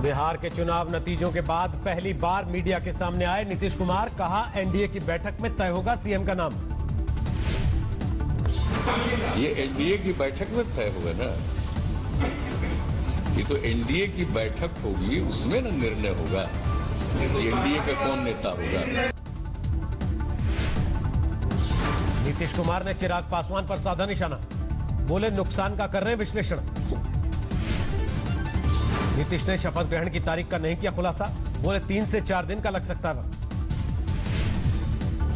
बिहार के चुनाव नतीजों के बाद पहली बार मीडिया के सामने आए नीतीश कुमार। कहा एनडीए की बैठक में तय होगा सीएम का नाम। ये एनडीए की बैठक में तय होगा ना, ये तो एनडीए की बैठक होगी, उसमें ना निर्णय होगा एनडीए का कौन नेता होगा। नीतीश कुमार ने चिराग पासवान पर साधा निशाना, बोले नुकसान का कर रहे हैं विश्लेषण। नीतीश ने शपथ ग्रहण की तारीख का नहीं किया खुलासा, बोले 3 से 4 दिन का लग सकता है वक्त।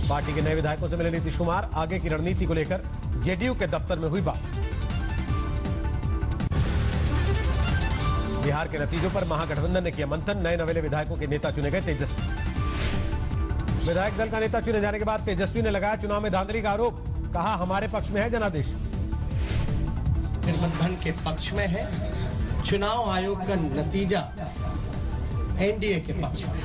पार्टी के नए विधायकों से मिले नीतीश कुमार, आगे की रणनीति को लेकर जेडीयू के दफ्तर में हुई बात। बिहार के नतीजों पर महागठबंधन ने किया मंथन, नए नवेले विधायकों के नेता चुने गए तेजस्वी। विधायक दल का नेता चुने जाने के बाद तेजस्वी ने लगाया चुनाव में धांधली का आरोप, कहा हमारे पक्ष में है जनादेश। गठबंधन के पक्ष में है, चुनाव आयोग का नतीजा एनडीए के पक्ष में।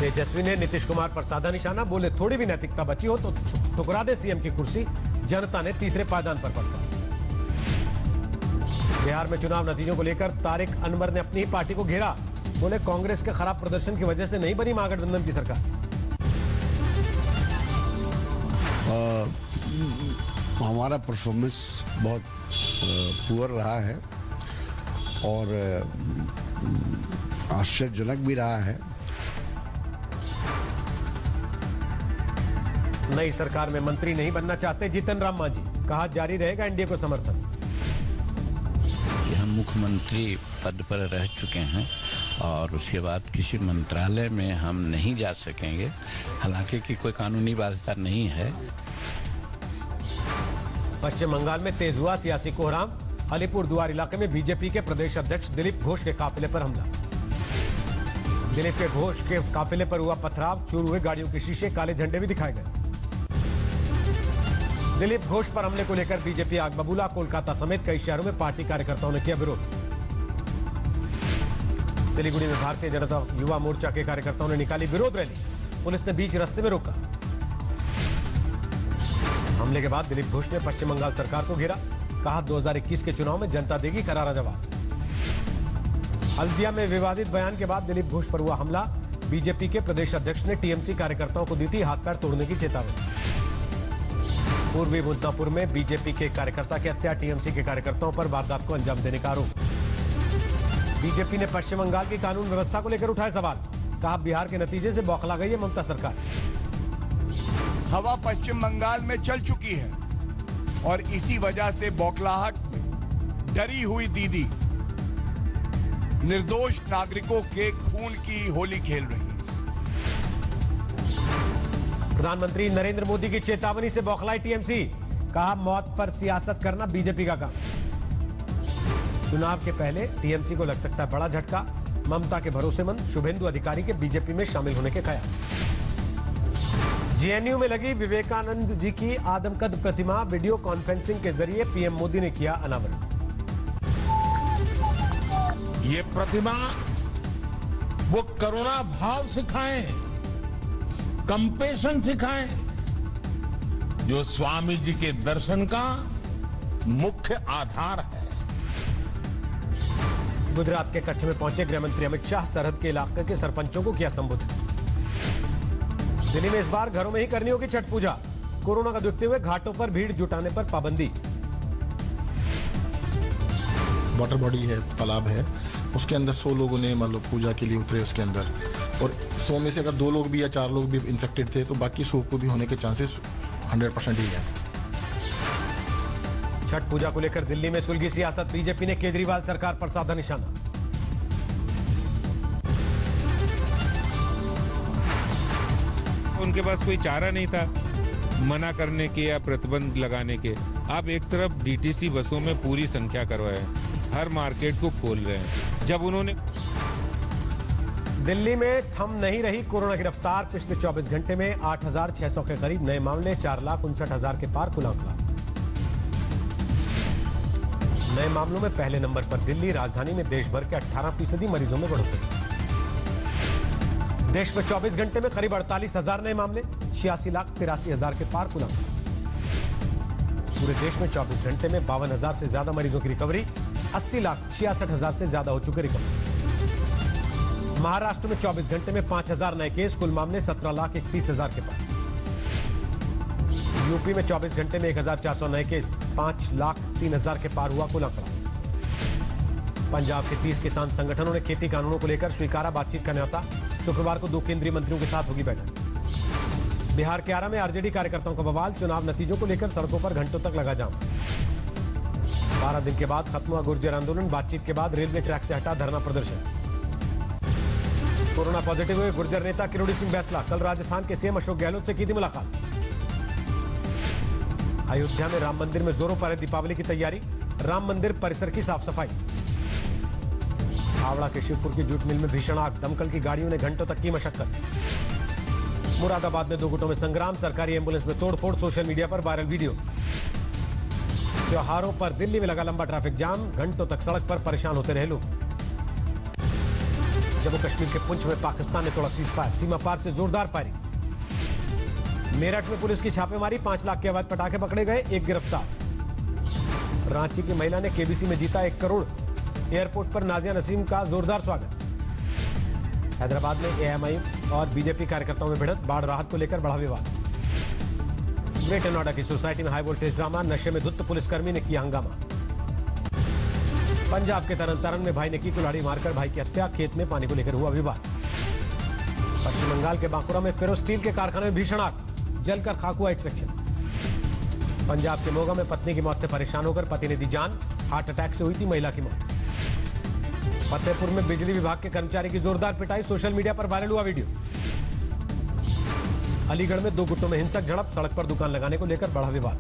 तेजस्वी ने नीतीश कुमार पर साधा निशाना, बोले थोड़ी भी नैतिकता बची हो तो ठुकरा दे सीएम की कुर्सी, जनता ने तीसरे पायदान पर पड़ता। बिहार में चुनाव नतीजों को लेकर तारिक अनवर ने अपनी ही पार्टी को घेरा, बोले कांग्रेस के खराब प्रदर्शन की वजह से नहीं बनी महागठबंधन की सरकार। हमारा परफॉर्मेंस बहुत पुअर रहा है और आश्चर्यजनक भी रहा है। नई सरकार में मंत्री नहीं बनना चाहते जीतन राम मांझी, कहा जारी रहेगा एनडीए को समर्थन। हम मुख्यमंत्री पद पर रह चुके हैं और उसके बाद किसी मंत्रालय में हम नहीं जा सकेंगे, हालांकि कि कोई कानूनी बाध्यता नहीं है। पश्चिम बंगाल में तेज हुआ सियासी कोहराम, अलीपुरद्वार इलाके में बीजेपी के प्रदेश अध्यक्ष दिलीप घोष के काफिले पर हमला। दिलीप के घोष के काफिले पर हुआ पथराव, चूर हुए गाड़ियों के शीशे, काले झंडे भी दिखाए गए। दिलीप घोष पर हमले को लेकर बीजेपी आग बबूला, कोलकाता समेत कई शहरों में पार्टी कार्यकर्ताओं ने किया विरोध। सिलीगुड़ी में भारतीय जनता युवा मोर्चा के कार्यकर्ताओं ने निकाली विरोध रैली, पुलिस ने बीच रास्ते में रोका। हमले के बाद दिलीप घोष ने पश्चिम बंगाल सरकार को घेरा, कहा 2021 के चुनाव में जनता देगी करारा जवाब। हल्दिया में विवादित बयान के बाद दिलीप घोष पर हुआ हमला, बीजेपी के प्रदेश अध्यक्ष ने टीएमसी कार्यकर्ताओं को दी थी हाथ पैर तोड़ने की चेतावनी। पूर्वी मुद्दापुर में बीजेपी के कार्यकर्ता की हत्या, टीएमसी के कार्यकर्ताओं पर वारदात को अंजाम देने का आरोप। बीजेपी ने पश्चिम बंगाल की कानून व्यवस्था को लेकर उठाए सवाल, कहा बिहार के नतीजे से बौखला गई है ममता सरकार। हवा पश्चिम बंगाल में चल चुकी है और इसी वजह से बौखलाहट में डरी हुई दीदी निर्दोष नागरिकों के खून की होली खेल रही है। प्रधानमंत्री नरेंद्र मोदी की चेतावनी से बौखलाई टीएमसी, कहा मौत पर सियासत करना बीजेपी का काम। चुनाव के पहले टीएमसी को लग सकता है बड़ा झटका, ममता के भरोसेमंद शुभेंदु अधिकारी के बीजेपी में शामिल होने के कयास। जेएनयू में लगी विवेकानंद जी की आदमकद प्रतिमा, वीडियो कॉन्फ्रेंसिंग के जरिए पीएम मोदी ने किया अनावरण। ये प्रतिमा वो करुणा भाव सिखाएं, कंपेशन सिखाएं, जो स्वामी जी के दर्शन का मुख्य आधार है। गुजरात के कच्छ में पहुंचे गृहमंत्री अमित शाह, सरहद के इलाके के सरपंचों को किया संबोधित। दिल्ली में इस बार घरों में ही करनी होगी छठ पूजा, कोरोना का देखते हुए घाटों पर भीड़ जुटाने पर पाबंदी। वाटर बॉडी है, तालाब है, उसके अंदर 100 लोगों ने मान लो पूजा के लिए उतरे उसके अंदर, और 100 में से अगर 2 लोग भी या 4 लोग भी इन्फेक्टेड थे तो बाकी 100 को भी होने के चांसेस 100% ही है। छठ पूजा को लेकर दिल्ली में सुलगी सियासत, बीजेपी ने केजरीवाल सरकार पर साधा निशाना। उनके पास कोई चारा नहीं था मना करने के या प्रतिबंध लगाने के। आप एक तरफ डीटीसी बसों में पूरी संख्या करवाए, हर मार्केट को खोल रहे हैं। जब उन्होंने दिल्ली में थम नहीं रही कोरोना की रफ्तार, पिछले 24 घंटे में 8,600 के करीब नए मामले, 4,59,000 के पार कुल आंकड़ा। नए मामलों में पहले नंबर पर दिल्ली, राजधानी में देश भर के 18% मरीजों में बढ़ोतरी। देश में 24 घंटे में करीब 48,000 नए मामले, 86,83,000 के पार कुल आंकड़ा। पूरे देश में 24 घंटे में 52,000 से ज्यादा मरीजों की रिकवरी, 80,66,000 से ज्यादा हो चुके रिकवरी। महाराष्ट्र में 24 घंटे में 5,000 नए केस, कुल मामले 17,31,000 के पार। यूपी में 24 घंटे में 1,400 नए केस, 5,03,000 के पार हुआ कुल आंकड़ा। पंजाब के 30 किसान संगठनों ने खेती कानूनों को लेकर स्वीकारा बातचीत का न्योता, शुक्रवार को 2 केंद्रीय मंत्रियों के साथ होगी बैठक। बिहार के आरा में आरजेडी कार्यकर्ताओं का बवाल, चुनाव नतीजों को लेकर सड़कों पर घंटों तक लगा जाम। 12 दिन के बाद खत्म हुआ गुर्जर आंदोलन, बातचीत के बाद रेलवे ट्रैक से हटा धरना प्रदर्शन। कोरोना पॉजिटिव हुए गुर्जर नेता किरोड़ी सिंह बैसला कल राजस्थान के सीएम अशोक गहलोत से की थी मुलाकात। अयोध्या में राम मंदिर में जोरों पर है दीपावली की तैयारी, राम मंदिर परिसर की साफ सफाई। हावड़ा के शिवपुर की जूट मिल में भीषण आग, दमकल की गाड़ियों ने घंटों तक की मशक्कत। मुरादाबाद में 2 गुटों में संग्राम, सरकारी एम्बुलेंस में तोड़फोड़, सोशल मीडिया पर वायरल वीडियो। त्योहारों पर दिल्ली में लगा लंबा ट्रैफिक जाम, घंटों तक सड़क पर परेशान होते रहे लोग। जम्मू कश्मीर के पुंछ में पाकिस्तान ने तोड़ा सीजफायर, सीमा पार से जोरदार फायरिंग। मेरठ में पुलिस की छापेमारी, 5 लाख के अवैध पटाखे पकड़े गए, 1 गिरफ्तार। रांची की महिला ने केबीसी में जीता 1 करोड़, एयरपोर्ट पर नाजिया नसीम का जोरदार स्वागत। हैदराबाद में एएमआईएम और बीजेपी कार्यकर्ताओं में भिड़ंत, बाढ़ राहत को लेकर बढ़ा विवाद। ग्रेटर नोएडा की सोसाइटी में हाई वोल्टेज ड्रामा, नशे में धुत पुलिसकर्मी ने किया हंगामा। पंजाब के तरन तारण में भाई ने की कुल्हाड़ी मारकर भाई की हत्या, खेत में पानी को लेकर हुआ विवाद। पश्चिम बंगाल के बांकुरा में फेरो स्टील के कारखाने में भीषण आग, जलकर खाक हुआ एक सेक्शन। पंजाब के मोगा में पत्नी की मौत से परेशान होकर पति ने दी जान, हार्ट अटैक से हुई थी महिला की मौत। फतेहपुर में बिजली विभाग के कर्मचारी की जोरदार पिटाई, सोशल मीडिया पर वायरल हुआ वीडियो। अलीगढ़ में 2 गुटों में हिंसक झड़प, सड़क पर दुकान लगाने को लेकर बढ़ा विवाद।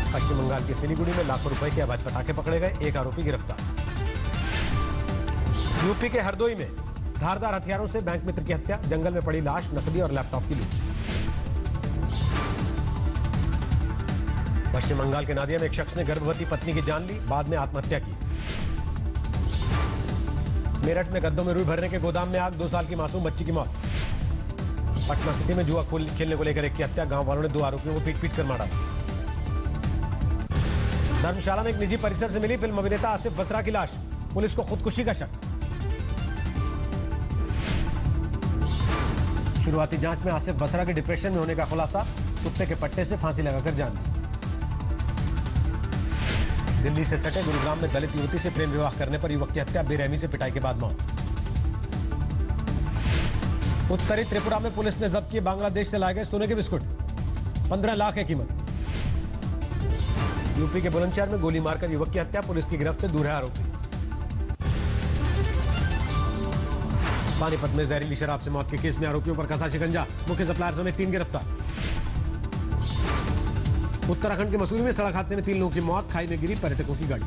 पश्चिम बंगाल के सिलीगुड़ी में लाखों रुपए के अवैध पटाखे पकड़े गए, 1 आरोपी गिरफ्तार। यूपी के हरदोई में धारदार हथियारों से बैंक मित्र की हत्या, जंगल में पड़ी लाश, नकदी और लैपटॉप की लूट। पश्चिम बंगाल के नादिया में एक शख्स ने गर्भवती पत्नी की जान ली, बाद में आत्महत्या की। मेरठ में गद्दों में रुई भरने के गोदाम में आग, 2 साल की मासूम बच्ची की मौत। पटना सिटी में जुआ खेलने को लेकर एक की हत्या, गांव वालों ने 2 आरोपियों को पीट कर मारा। धर्मशाला में एक निजी परिसर से मिली फिल्म अभिनेता आसिफ बसरा की लाश, पुलिस को खुदकुशी का शक। शुरुआती जांच में आसिफ बसरा के डिप्रेशन में होने का खुलासा, कुत्ते के पट्टे से फांसी लगाकर जान दी। दिल्ली से सटे गुरुग्राम में दलित युवती से प्रेम विवाह करने पर युवक की हत्या, बेरहमी से पिटाई के बाद मौत। उत्तरी त्रिपुरा में पुलिस ने जब्त किए बांग्लादेश से लाए गए सोने के बिस्कुट, 15 लाख है कीमत। यूपी के बुलंदशहर में गोली मारकर युवक की हत्या, पुलिस की गिरफ्त से दूर है आरोपी। पानीपत में जहरीली शराब से मौत के केस में आरोपियों पर कसा शिकंजा, मुख्य सप्लायर समेत 3 गिरफ्तार। उत्तराखंड के मसूरी में सड़क हादसे में 3 लोगों की मौत, खाई में गिरी पर्यटकों की गाड़ी।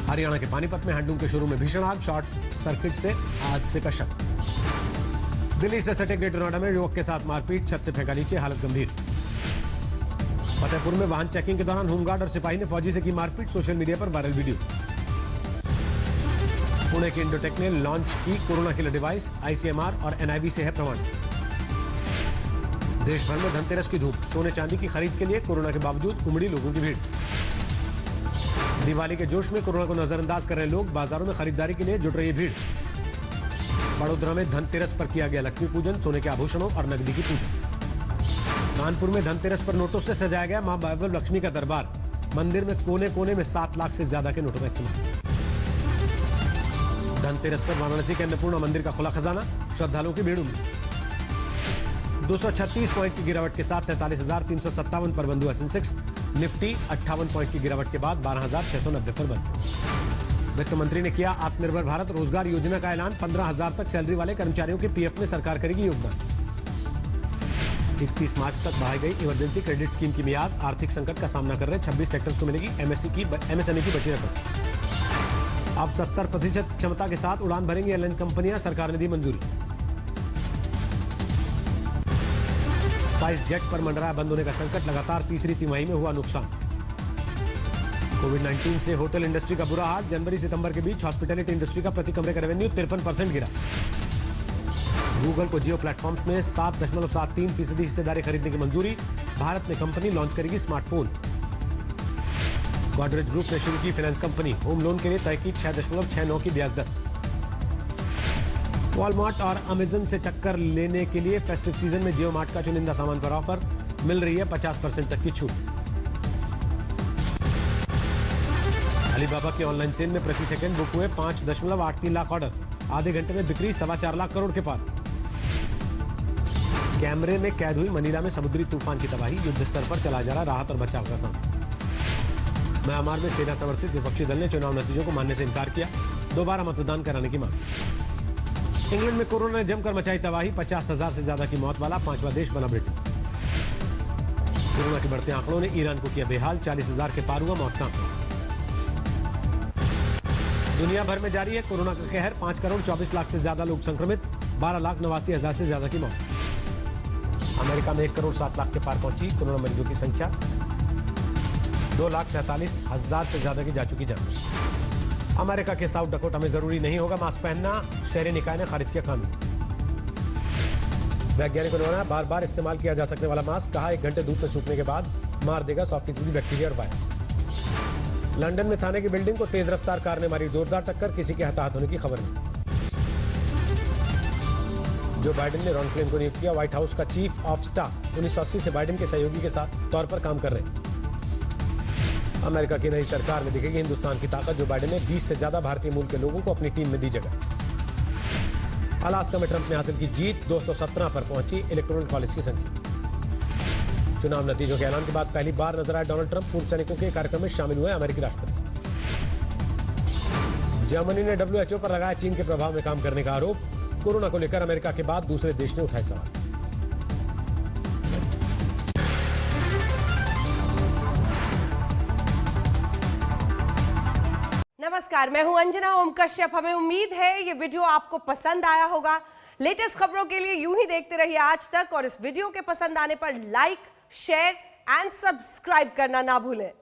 हरियाणा के पानीपत में हैंडलूम के शोरूम में भीषण आग, शॉर्ट सर्किट से हादसे का शक। दिल्ली से सटे ग्रेटर नोएडा में युवक के साथ मारपीट, छत से फेंका नीचे, हालत गंभीर। फतेहपुर में वाहन चेकिंग के दौरान होमगार्ड और सिपाही ने फौजी से की मारपीट, सोशल मीडिया पर वायरल वीडियो। पुणे के इंडोटेक ने लॉन्च की कोरोना किलर डिवाइस, आईसीएमआर और एनआईवी से है प्रमाण। देश भर में धनतेरस की धूप, सोने चांदी की खरीद के लिए कोरोना के बावजूद उमड़ी लोगों की भीड़। दिवाली के जोश में कोरोना को नजरअंदाज कर रहे लोग, बाजारों में खरीदारी के लिए जुट रही भीड़। बड़ोदरा में धनतेरस पर किया गया लक्ष्मी पूजन, सोने के आभूषणों और नकदी की पूजा। कानपुर में धनतेरस पर नोटों से सजाया गया मां वैभव लक्ष्मी का दरबार, मंदिर में कोने कोने में 7 लाख से ज्यादा के नोटों का इस्तेमाल। धनतेरस पर वाराणसी के अन्नपूर्णा मंदिर का खुला खजाना, श्रद्धालुओं की भीड़ उमड़ी। 236 पॉइंट की गिरावट के साथ 43,357 पर बंद हुआ सेंसेक्स। निफ्टी 58 पॉइंट की गिरावट के बाद 12,690 पर बंद। वित्त मंत्री ने किया आत्मनिर्भर भारत रोजगार योजना का ऐलान, 15,000 तक सैलरी वाले कर्मचारियों के पीएफ में सरकार करेगी योगदान। 31 मार्च तक बढ़ाई गई इमरजेंसी क्रेडिट स्कीम की मियाद, आर्थिक संकट का सामना कर रहे 26 सेक्टर्स को मिलेगी एमएसएमई की बची रकम। अब 70% क्षमता के साथ उड़ान भरेंगी एयरलाइन कंपनियां, सरकार ने दी मंजूरी। स्पाइस जेट पर मंडराया बंद होने का संकट, लगातार तीसरी तिमाही में हुआ नुकसान। कोविड-19 से होटल इंडस्ट्री का बुरा हाल, जनवरी सितंबर के बीच हॉस्पिटैलिटी इंडस्ट्री का प्रति कमरे का रेवेन्यू 53% गिरा। गूगल को जियो प्लेटफॉर्म्स में 7.73% हिस्सेदारी खरीदने की मंजूरी, भारत में कंपनी लॉन्च करेगी स्मार्टफोन। गोदरेज ग्रुप ने शुरू की फाइनेंस कंपनी, होम लोन के लिए तय की 6.69 की ब्याज दर। वॉलमार्ट और अमेजन से टक्कर लेने के लिए फेस्टिव सीजन में जियो मार्ट का चुनिंदा सामान पर ऑफर, मिल रही है 50% तक की छूट। अलीबाबा के ऑनलाइन सेल में प्रति सेकंड बुक हुए 5.83 लाख ऑर्डर, आधे घंटे में बिक्री 4.25 लाख करोड़ के पार। कैमरे में कैद हुई मनीला में समुद्री तूफान की तबाही, युद्ध स्तर पर चला जा रहा राहत और बचाव का काम। म्यांमार में सेना समर्थित विपक्षी दल ने चुनाव नतीजों को मानने से इनकार किया, दोबारा मतदान कराने की मांग। इंग्लैंड में कोरोना ने जमकर मचाई तबाही, 50,000 से ज्यादा की मौत वाला 5वां देश बना ब्रिटेन। कोरोना के बढ़ते आंकड़ों ने ईरान को किया बेहाल, 40,000 के पार हुआ मौत का आंकड़ा। दुनिया भर में जारी है कोरोना का कहर, 5 करोड़ 24 लाख से ज्यादा लोग संक्रमित, 12,89,000 से ज्यादा की मौत। अमेरिका में 1 करोड़ 7 लाख के पार पहुंची कोरोना मरीजों की संख्या, 2,47,000 से ज्यादा की जा चुकी जांच। अमेरिका के साउथ डकोटा में जरूरी नहीं होगा मास्क पहनना, शहरी निकाय ने खारिज किया कानून। वैज्ञानिकों ने बताया बार बार इस्तेमाल किया जा सकने वाला मास्क, कहा 1 घंटे धूप में सूखने के बाद मार देगा 100% बैक्टीरिया और वायरस। लंदन में थाने की बिल्डिंग को तेज रफ्तार कार ने मारी जोरदार टक्कर, किसी के हताहत होने की खबर नहीं। जो बाइडेन ने रॉन क्लेन को नियुक्त किया व्हाइट हाउस का चीफ ऑफ स्टाफ, 1980 से बाइडेन के सहयोगी के साथ तौर पर काम कर रहे हैं। अमेरिका की नई सरकार में दिखेगी हिंदुस्तान की ताकत, जो बाइडेन ने 20 से ज्यादा भारतीय मूल के लोगों को अपनी टीम में दी जगह। अलास्का में ट्रंप ने हासिल की जीत, 217 पर पहुंची इलेक्टोरल कॉलेज की संख्या। चुनाव नतीजों के ऐलान के बाद पहली बार नजर आए डोनाल्ड ट्रंप, पूर्व सैनिकों के कार्यक्रम में शामिल हुए अमेरिकी राष्ट्रपति। जर्मनी ने WHO पर लगाया चीन के प्रभाव में काम करने का आरोप, कोरोना को लेकर अमेरिका के बाद दूसरे देश ने उठाए सवाल। नमस्कार, मैं हूं अंजना ओम कश्यप। हमें उम्मीद है ये वीडियो आपको पसंद आया होगा। लेटेस्ट खबरों के लिए यूं ही देखते रहिए आज तक, और इस वीडियो के पसंद आने पर लाइक, शेयर एंड सब्सक्राइब करना ना भूलें।